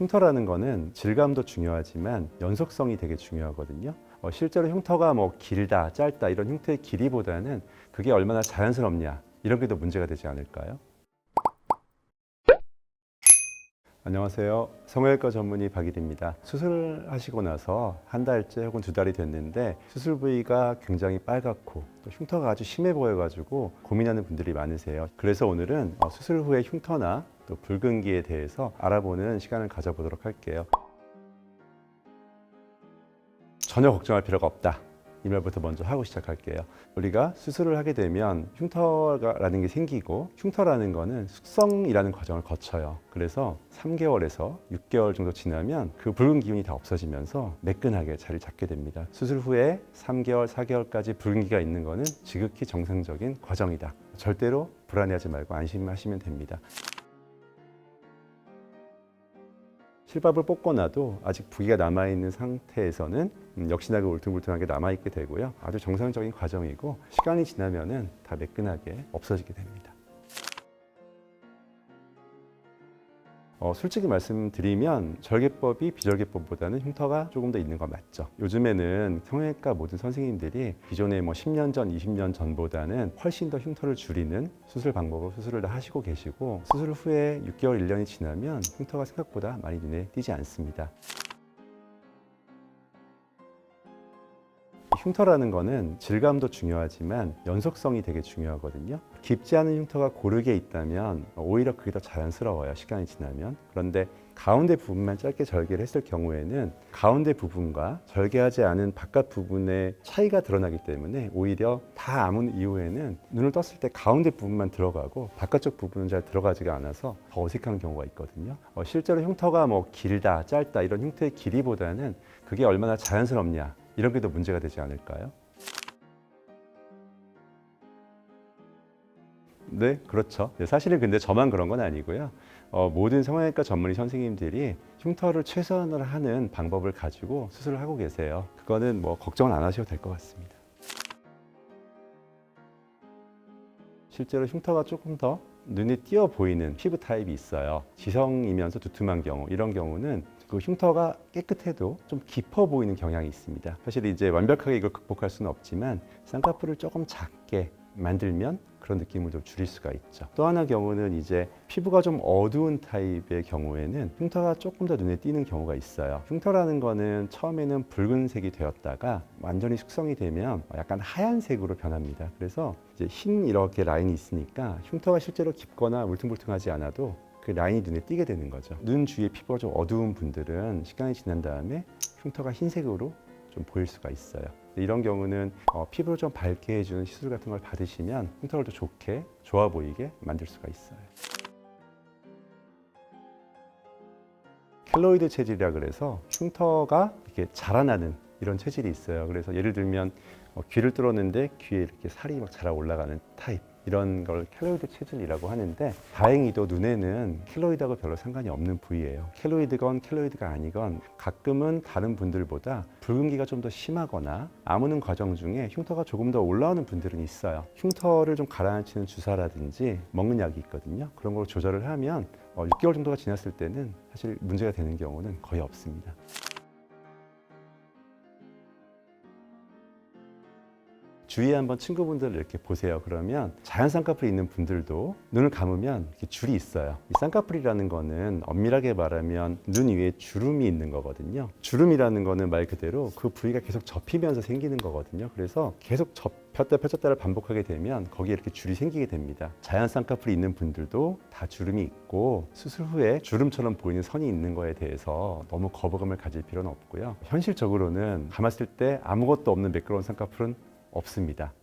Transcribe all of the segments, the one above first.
흉터라는 거는 질감도 중요하지만 연속성이 되게 중요하거든요. 실제로 흉터가 뭐 길다, 짧다 이런 흉터의 길이보다는 그게 얼마나 자연스럽냐 이런 게 더 문제가 되지 않을까요? 안녕하세요. 성형외과 전문의 박일입니다. 수술하시고 나서 한 달째 혹은 두 달이 됐는데 수술 부위가 굉장히 빨갛고 또 흉터가 아주 심해 보여가지고 고민하는 분들이 많으세요. 그래서 오늘은 수술 후의 흉터나 또 붉은기에 대해서 알아보는 시간을 가져보도록 할게요. 전혀 걱정할 필요가 없다. 이 말부터 먼저 하고 시작할게요. 우리가 수술을 하게 되면 흉터라는 게 생기고 흉터라는 거는 숙성이라는 과정을 거쳐요. 그래서 3개월에서 6개월 정도 지나면 그 붉은 기운이 다 없어지면서 매끈하게 자리를 잡게 됩니다. 수술 후에 3개월, 4개월까지 붉은기가 있는 거는 지극히 정상적인 과정이다. 절대로 불안해하지 말고 안심하시면 됩니다. 실밥을 뽑고 나도 아직 부기가 남아있는 상태에서는 역시나 그 울퉁불퉁하게 남아있게 되고요. 아주 정상적인 과정이고 시간이 지나면은 다 매끈하게 없어지게 됩니다. 솔직히 말씀드리면 절개법이 비절개법보다는 흉터가 조금 더 있는 건 맞죠. 요즘에는 성형외과 모든 선생님들이 기존에 10년 전, 20년 전보다는 훨씬 더 흉터를 줄이는 수술 방법으로 수술을 다 하시고 계시고 수술 후에 6개월, 1년이 지나면 흉터가 생각보다 많이 눈에 띄지 않습니다. 흉터라는 거는 질감도 중요하지만 연속성이 되게 중요하거든요. 깊지 않은 흉터가 고르게 있다면 오히려 그게 더 자연스러워요, 시간이 지나면. 그런데 가운데 부분만 짧게 절개를 했을 경우에는 가운데 부분과 절개하지 않은 바깥 부분의 차이가 드러나기 때문에 오히려 다 아문 이후에는 눈을 떴을 때 가운데 부분만 들어가고 바깥쪽 부분은 잘 들어가지가 않아서 더 어색한 경우가 있거든요. 실제로 흉터가 길다, 짧다 이런 흉터의 길이보다는 그게 얼마나 자연스럽냐 이런 게 더 문제가 되지 않을까요? 네, 그렇죠. 사실은 근데 저만 그런 건 아니고요. 모든 성형외과 전문의 선생님들이 흉터를 최소한으로 하는 방법을 가지고 수술을 하고 계세요. 그거는 걱정은 안 하셔도 될 것 같습니다. 실제로 흉터가 조금 더 눈에 띄어 보이는 피부 타입이 있어요. 지성이면서 두툼한 경우, 이런 경우는 그 흉터가 깨끗해도 좀 깊어 보이는 경향이 있습니다. 사실 이제 완벽하게 이걸 극복할 수는 없지만 쌍꺼풀을 조금 작게 만들면 그런 느낌을 좀 줄일 수가 있죠. 또 하나 경우는 이제 피부가 좀 어두운 타입의 경우에는 흉터가 조금 더 눈에 띄는 경우가 있어요. 흉터라는 거는 처음에는 붉은색이 되었다가 완전히 숙성이 되면 약간 하얀색으로 변합니다. 그래서 이제 흰 이렇게 라인이 있으니까 흉터가 실제로 깊거나 울퉁불퉁하지 않아도 그 라인이 눈에 띄게 되는 거죠. 눈 주위에 피부가 좀 어두운 분들은 시간이 지난 다음에 흉터가 흰색으로 좀 보일 수가 있어요. 이런 경우는 피부를 좀 밝게 해주는 시술 같은 걸 받으시면 흉터를 더 좋게, 좋아 보이게 만들 수가 있어요. 켈로이드 체질이라 그래서 흉터가 이렇게 자라나는 이런 체질이 있어요. 그래서 예를 들면 귀를 뚫었는데 귀에 이렇게 살이 막 자라 올라가는 타입, 이런 걸 켈로이드 체질이라고 하는데 다행히도 눈에는 켈로이드하고 별로 상관이 없는 부위예요. 켈로이드건 켈로이드가 아니건 가끔은 다른 분들보다 붉은기가 좀 더 심하거나 아무는 과정 중에 흉터가 조금 더 올라오는 분들은 있어요. 흉터를 좀 가라앉히는 주사라든지 먹는 약이 있거든요. 그런 걸 조절을 하면 6개월 정도가 지났을 때는 사실 문제가 되는 경우는 거의 없습니다. 주위에 한번 친구분들 이렇게 보세요. 그러면 자연 쌍꺼풀이 있는 분들도 눈을 감으면 이렇게 줄이 있어요. 이 쌍꺼풀이라는 거는 엄밀하게 말하면 눈 위에 주름이 있는 거거든요. 주름이라는 거는 말 그대로 그 부위가 계속 접히면서 생기는 거거든요. 그래서 계속 접혔다 펴졌다를 반복하게 되면 거기에 이렇게 줄이 생기게 됩니다. 자연 쌍꺼풀이 있는 분들도 다 주름이 있고 수술 후에 주름처럼 보이는 선이 있는 거에 대해서 너무 거부감을 가질 필요는 없고요. 현실적으로는 감았을 때 아무것도 없는 매끄러운 쌍꺼풀은 없습니다.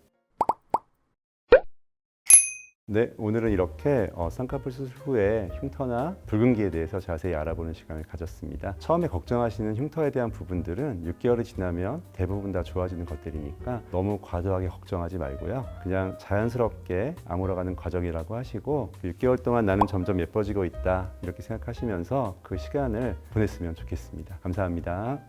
네, 오늘은 이렇게 쌍꺼풀 수술 후에 흉터나 붉은기에 대해서 자세히 알아보는 시간을 가졌습니다. 처음에 걱정하시는 흉터에 대한 부분들은 6개월이 지나면 대부분 다 좋아지는 것들이니까 너무 과도하게 걱정하지 말고요. 그냥 자연스럽게 아물어가는 과정이라고 하시고 6개월 동안 나는 점점 예뻐지고 있다 이렇게 생각하시면서 그 시간을 보냈으면 좋겠습니다. 감사합니다.